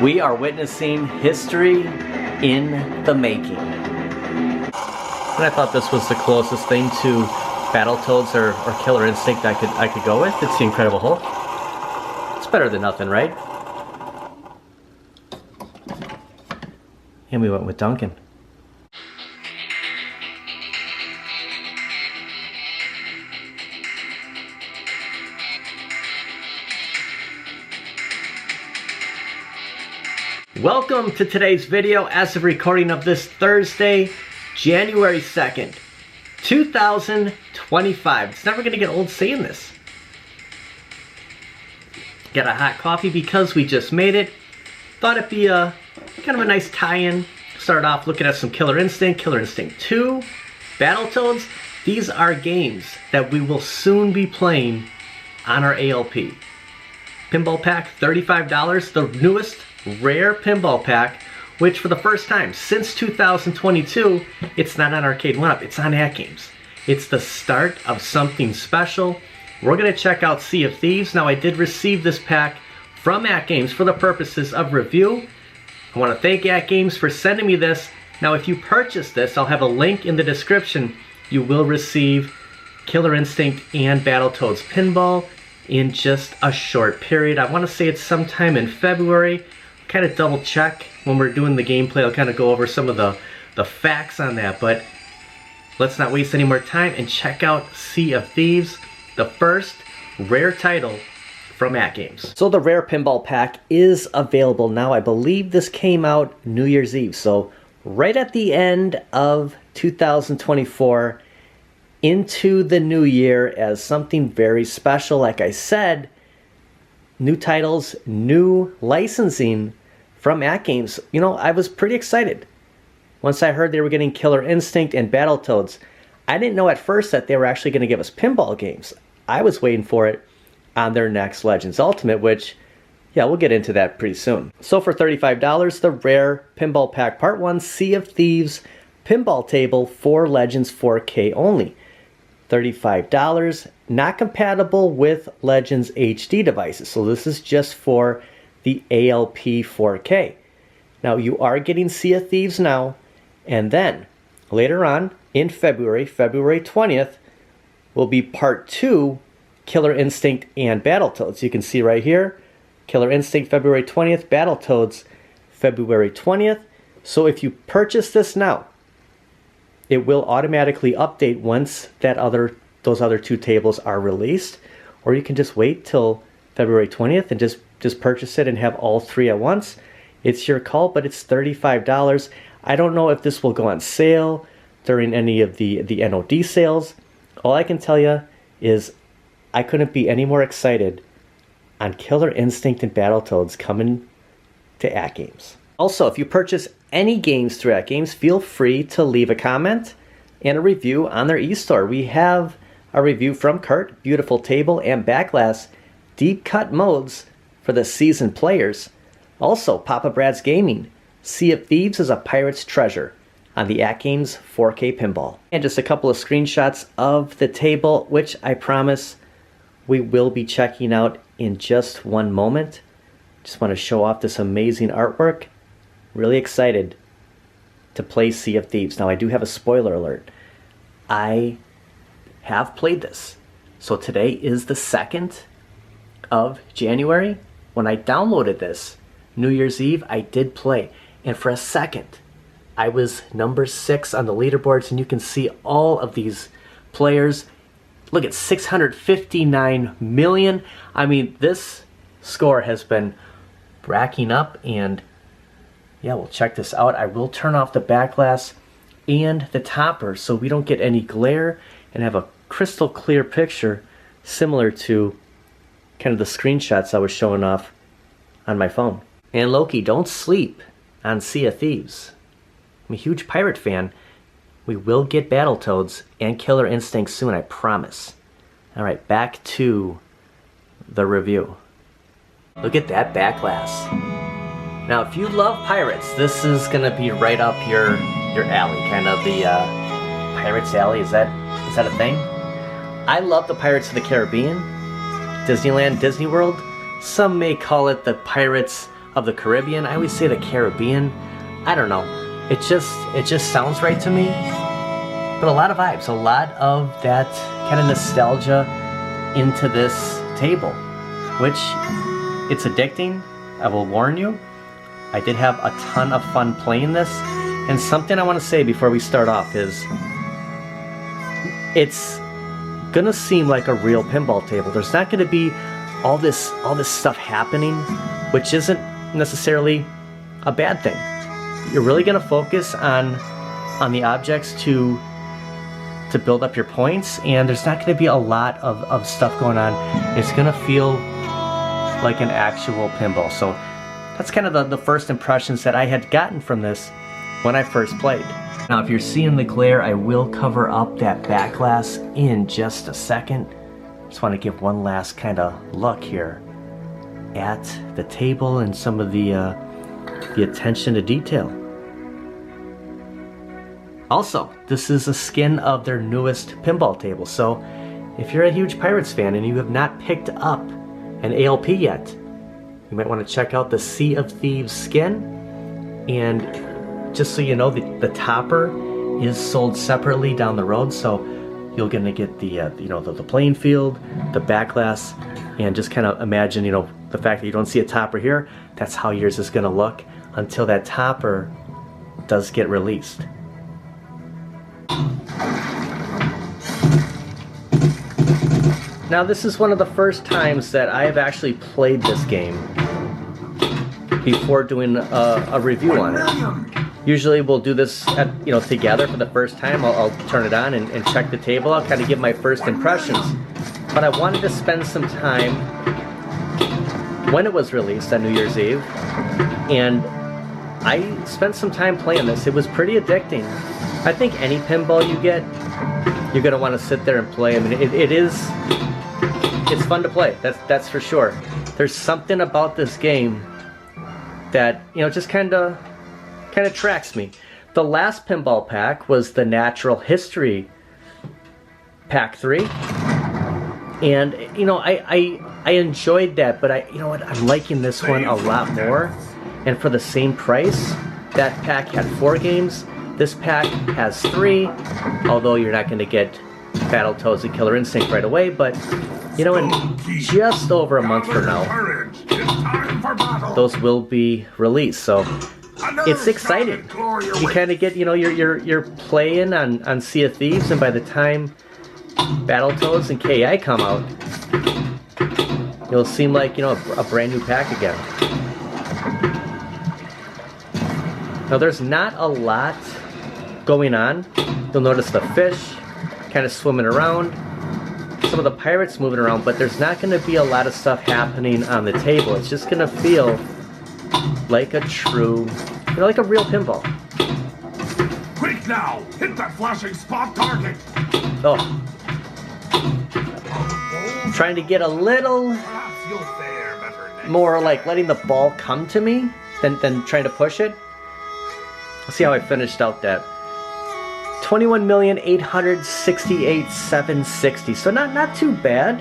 We are witnessing history in the making. And I thought this was the closest thing to Battletoads or Killer Instinct I could go with. It's the Incredible Hulk. It's better than nothing, right? And we went with Duncan. Welcome to today's video as of recording of this Thursday, January 2nd, 2025. It's never going to get old saying this. Got a hot coffee because we just made it. Thought it'd be kind of a nice tie-in. Start off looking at some Killer Instinct, Killer Instinct 2, Battletoads. These are games that we will soon be playing on our ALP. Pinball pack, $35, the newest rare pinball pack, which for the first time since 2022, it's not on Arcade 1-Up, it's on AtGames. It's the start of something special. We're going to check out Sea of Thieves. Now, I did receive this pack from AtGames for the purposes of review. I want to thank AtGames for sending me this. Now, if you purchase this, I'll have a link in the description. You will receive Killer Instinct and Battletoads Pinball in just a short period. I want to say it's sometime in February. Kind of double check when we're doing the gameplay. I'll kind of go over some of the facts on that, but let's not waste any more time and check out Sea of Thieves, the first rare title from AtGames. So the rare pinball pack is available now. I believe this came out New Year's Eve, so right at the end of 2024 into the new year as something very special. Like I said, new titles, new licensing from AtGames. You know, I was pretty excited once I heard they were getting Killer Instinct and Battletoads. I didn't know at first that they were actually going to give us pinball games. I was waiting for it on their next Legends Ultimate, which, yeah, we'll get into that pretty soon. So for $35, the rare Pinball Pack Part 1 Sea of Thieves pinball table for Legends 4K only. $35, not compatible with Legends HD devices. So this is just for the ALP 4K. Now you are getting Sea of Thieves now, and then later on in February 20th, will be Part 2, Killer Instinct and Battletoads. You can see right here, Killer Instinct February 20th, Battletoads February 20th. So if you purchase this now, it will automatically update once those other two tables are released, or you can just wait till February 20th and just purchase it and have all three at once. It's your call, but it's $35. I don't know if this will go on sale during any of the NOD sales. All I can tell you is I couldn't be any more excited on Killer Instinct and Battletoads coming to AtGames. Also, if you purchase any games through AtGames, feel free to leave a comment and a review on their e-store. We have a review from Kurt, beautiful table and backglass, deep cut modes for the seasoned players. Also, Papa Brad's Gaming, Sea of Thieves is a pirate's treasure on the AtGames 4K Pinball. And just a couple of screenshots of the table, which I promise we will be checking out in just one moment. Just want to show off this amazing artwork. Really excited to play Sea of Thieves. Now, I do have a spoiler alert. I have played this. So today is the 2nd of January. When I downloaded this, New Year's Eve, I did play. And for a second, I was number 6 on the leaderboards, and you can see all of these players. Look at 659 million. I mean, this score has been racking up, and yeah, we'll check this out. I will turn off the backglass and the topper so we don't get any glare and have a crystal clear picture similar to kind of the screenshots I was showing off on my phone. And Loki, don't sleep on Sea of Thieves. I'm a huge pirate fan. We will get Battletoads and Killer Instinct soon, I promise. Alright, back to the review. Look at that backglass. Now, if you love pirates, this is gonna be right up your alley, kind of the Pirates Alley. Is that a thing? I love the Pirates of the Caribbean, Disneyland, Disney World. Some may call it the Pirates of the Caribbean. I always say the Caribbean. I don't know. It just sounds right to me. But a lot of vibes, a lot of that kind of nostalgia into this table, which it's addicting. I will warn you. I did have a ton of fun playing this. And something I want to say before we start off is it's gonna seem like a real pinball table. There's not gonna be all this stuff happening, which isn't necessarily a bad thing. You're really gonna focus on the objects to build up your points, and there's not gonna be a lot of stuff going on. It's gonna feel like an actual pinball. So that's kind of the first impressions that I had gotten from this when I first played. Now, if you're seeing the glare, I will cover up that back glass in just a second. Just want to give one last kind of look here at the table and some of the attention to detail. Also, this is a skin of their newest pinball table, so if you're a huge Pirates fan and you have not picked up an ALP yet, you might want to check out the Sea of Thieves skin. And just so you know, the topper is sold separately down the road, so you're gonna get the the playing field, the back glass, and just kind of imagine the fact that you don't see a topper here. That's how yours is gonna look until that topper does get released. Now, this is one of the first times that I have actually played this game before doing a review on it. Usually we'll do this together for the first time. I'll turn it on and check the table. I'll kind of give my first impressions. But I wanted to spend some time when it was released on New Year's Eve, and I spent some time playing this. It was pretty addicting. I think any pinball you get, you're gonna want to sit there and play. I mean, it's fun to play. That's for sure. There's something about this game that just kind of tracks me. The last pinball pack was the Natural History Pack 3, and I enjoyed that, but I'm liking this one a lot more. And for the same price, that pack had 4 games. This pack has 3, although you're not going to get Battletoads and Killer Instinct right away, but in just over a month from now, those will be released. So it's exciting. You kind of get, you're playing on Sea of Thieves, and by the time Battletoads and KI come out, it'll seem like, a brand new pack again. Now, there's not a lot going on. You'll notice the fish kind of swimming around, some of the pirates moving around, but there's not going to be a lot of stuff happening on the table. It's just going to feel like a true, like a real pinball. Quick now! Hit that flashing spot target! Oh. Trying to get a little more like letting the ball come to me than trying to push it. Let's see how I finished out that. 21,868,760. So not too bad.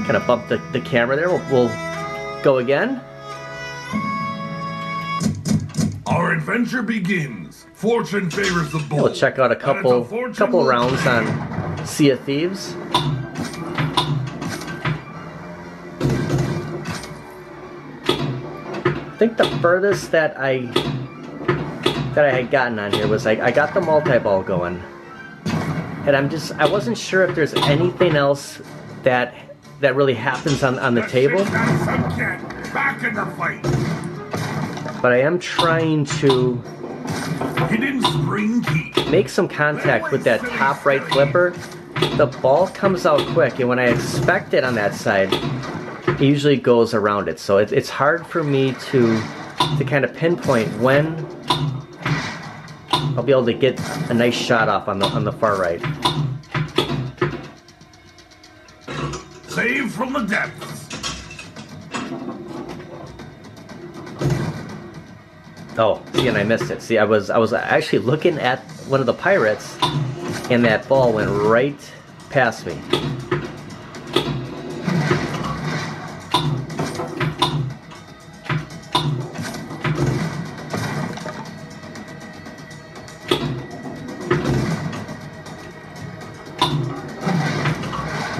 Kind of bump the camera there. We'll go again. Our adventure begins. Fortune favors the bold. We'll check out a couple rounds on Sea of Thieves. I think the furthest that I had gotten on here was I got the multi-ball going, and I wasn't sure if there's anything else that really happens on the table. Back in the fight. But I am trying to make some contact with that top right flipper. The ball comes out quick, and when I expect it on that side, it usually goes around it. So it's hard for me to kind of pinpoint when I'll be able to get a nice shot off on the far right. Save from the depths. Oh, see, and I missed it. See, I was actually looking at one of the pirates, and that ball went right past me.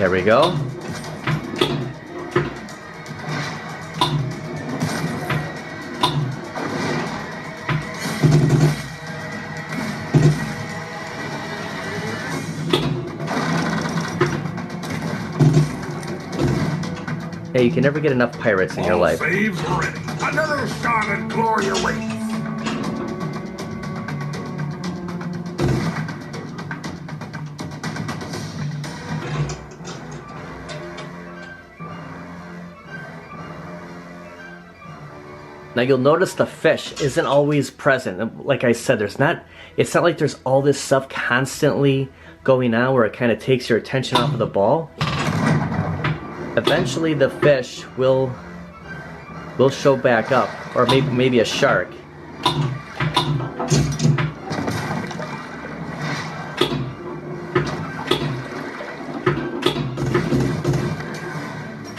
There we go. Hey, you can never get enough pirates in your life. Saves ready. Another shot at glory awaits. Now you'll notice the fish isn't always present. Like I said, it's not like there's all this stuff constantly going on where it kind of takes your attention off of the ball. Eventually the fish will show back up, or maybe a shark.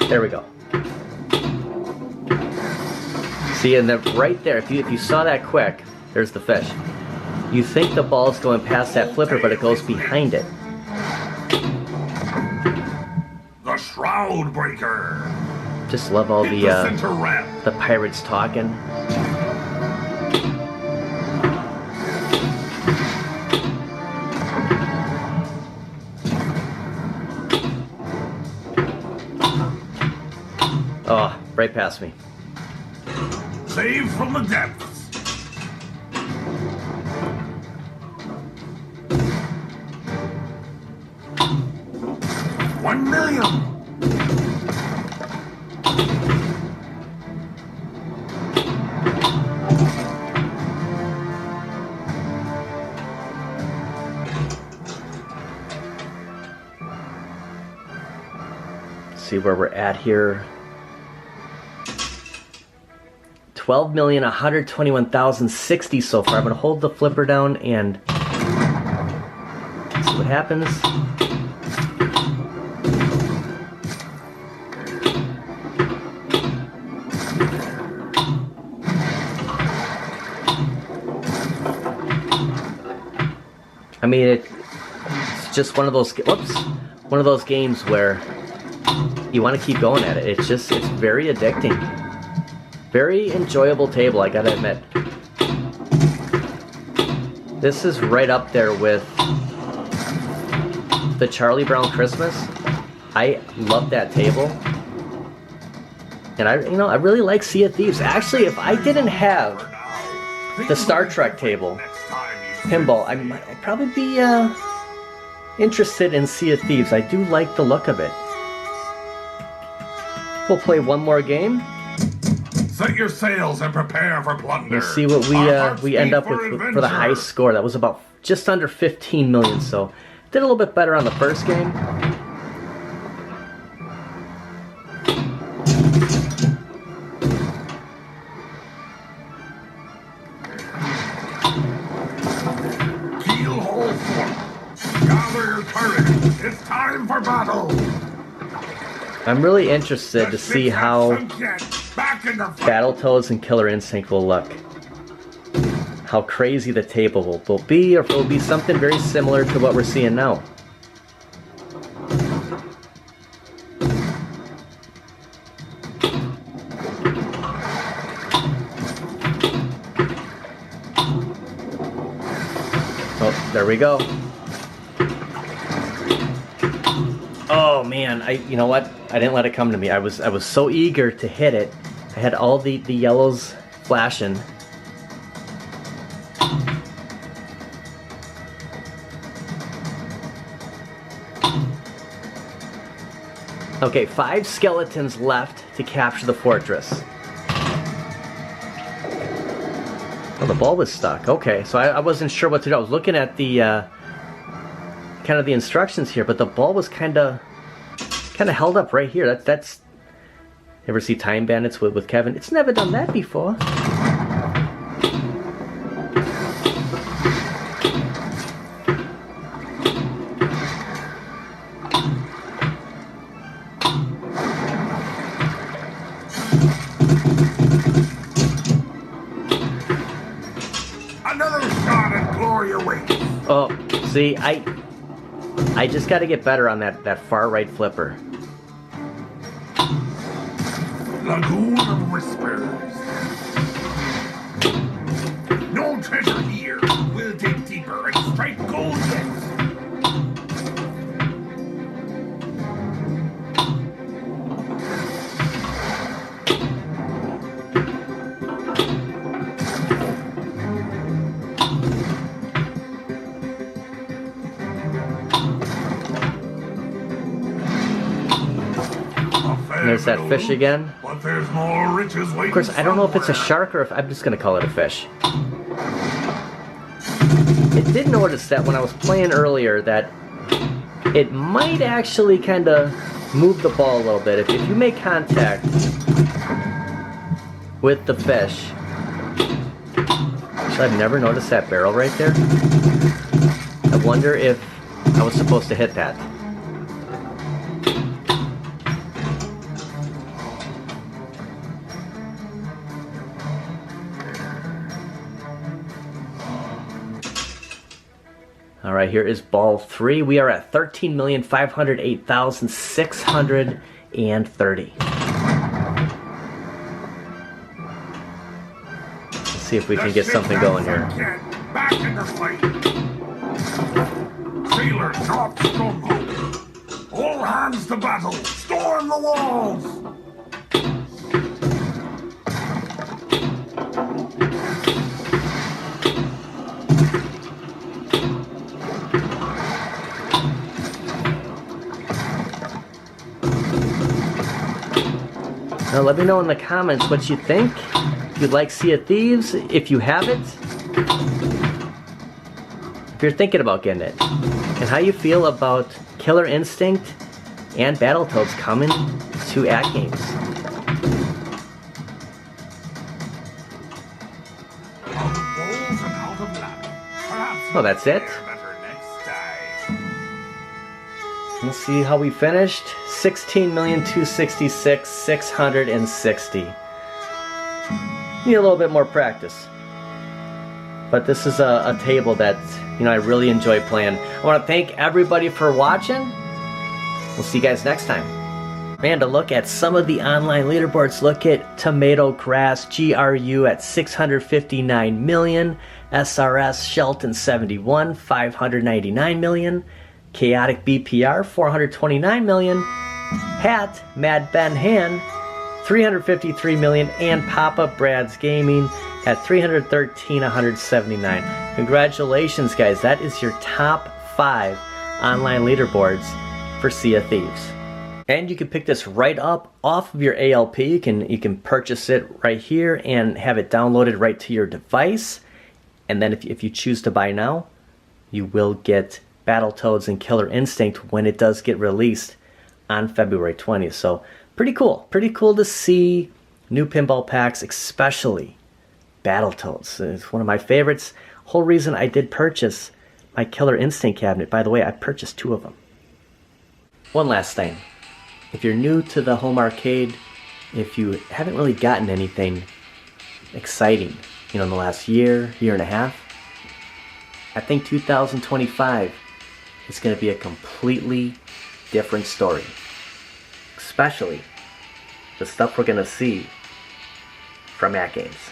There we go. See, and right there, if you saw that quick, there's the fish. You think the ball's going past that flipper, but it goes behind it. The Shroud Breaker. Just love all the pirates talking. Oh, right past me. Save from the depths. $1 million. See where we're at here. 12,121,060 so far. I'm gonna hold the flipper down and see what happens. I mean, it's just one of those games where you want to keep going at it. It's very addicting. Very enjoyable table, I gotta admit. This is right up there with the Charlie Brown Christmas. I love that table. And I really like Sea of Thieves. Actually, if I didn't have the Star Trek table, Pinball, I'd probably be interested in Sea of Thieves. I do like the look of it. We'll play one more game. Set your sails and prepare for plunder. We'll see what we end up with for the high score. That was about just under 15 million, so did a little bit better on the first game. Keelhole fort. Gather your courage. It's time for battle. I'm really interested to see how Battletoads and Killer Instinct will look. How crazy the table will be, or if it will be something very similar to what we're seeing now. Oh, there we go. Oh man, you know what? I didn't let it come to me. I was so eager to hit it. I had all the yellows flashing. Okay, 5 skeletons left to capture the fortress. Oh, the ball was stuck. Okay, so I wasn't sure what to do. I was looking at the kind of the instructions here, but the ball was kind of held up right here. That's ever see Time Bandits with Kevin? It's never done that before. Another shot at glory awaits. Oh, see, I just got to get better on that far right flipper. Lagoon of Whispers. No treasure here. We'll dig deeper and strike gold yet. There's that fish again. But there's more riches waiting. Of course, I don't know if it's a shark or if I'm just going to call it a fish. I did notice that when I was playing earlier that it might actually kind of move the ball a little bit. If you make contact with the fish. Actually, I've never noticed that barrel right there. I wonder if I was supposed to hit that. All right, here is ball 3. We are at 13,508,630. Let's see if we can get something going here. Back in the fight. Sailors, drop stronghold. All hands to battle. Storm the walls. Now let me know in the comments what you think. If you'd like Sea of Thieves, if you have it. If you're thinking about getting it. And how you feel about Killer Instinct and Battletoads coming to AtGames. Well, that's it. Let's see how we finished. 16,266,660. Need a little bit more practice. But this is a table that, you know, I really enjoy playing. I want to thank everybody for watching. We'll see you guys next time. And to look at some of the online leaderboards, look at Tomato Grass GRU at 659 million, SRS Shelton 71, 599 million, Chaotic BPR 429 million, Hat Mad Ben Han 353 million, and Pop-Up Brad's Gaming at 313,179. Congratulations, guys. That is your top 5 online leaderboards for Sea of Thieves. And you can pick this right up off of your ALP. You can purchase it right here and have it downloaded right to your device. And then if you choose to buy now, you will get Battletoads and Killer Instinct when it does get released on February 20th. So pretty cool. Pretty cool to see new pinball packs, especially Battletoads. It's one of my favorites. Whole reason I did purchase my Killer Instinct cabinet. By the way, I purchased 2 of them. One last thing. If you're new to the home arcade, if you haven't really gotten anything exciting, you know, in the last year and a half, I think 2025 is going to be a completely different story. Especially the stuff we're going to see from AtGames.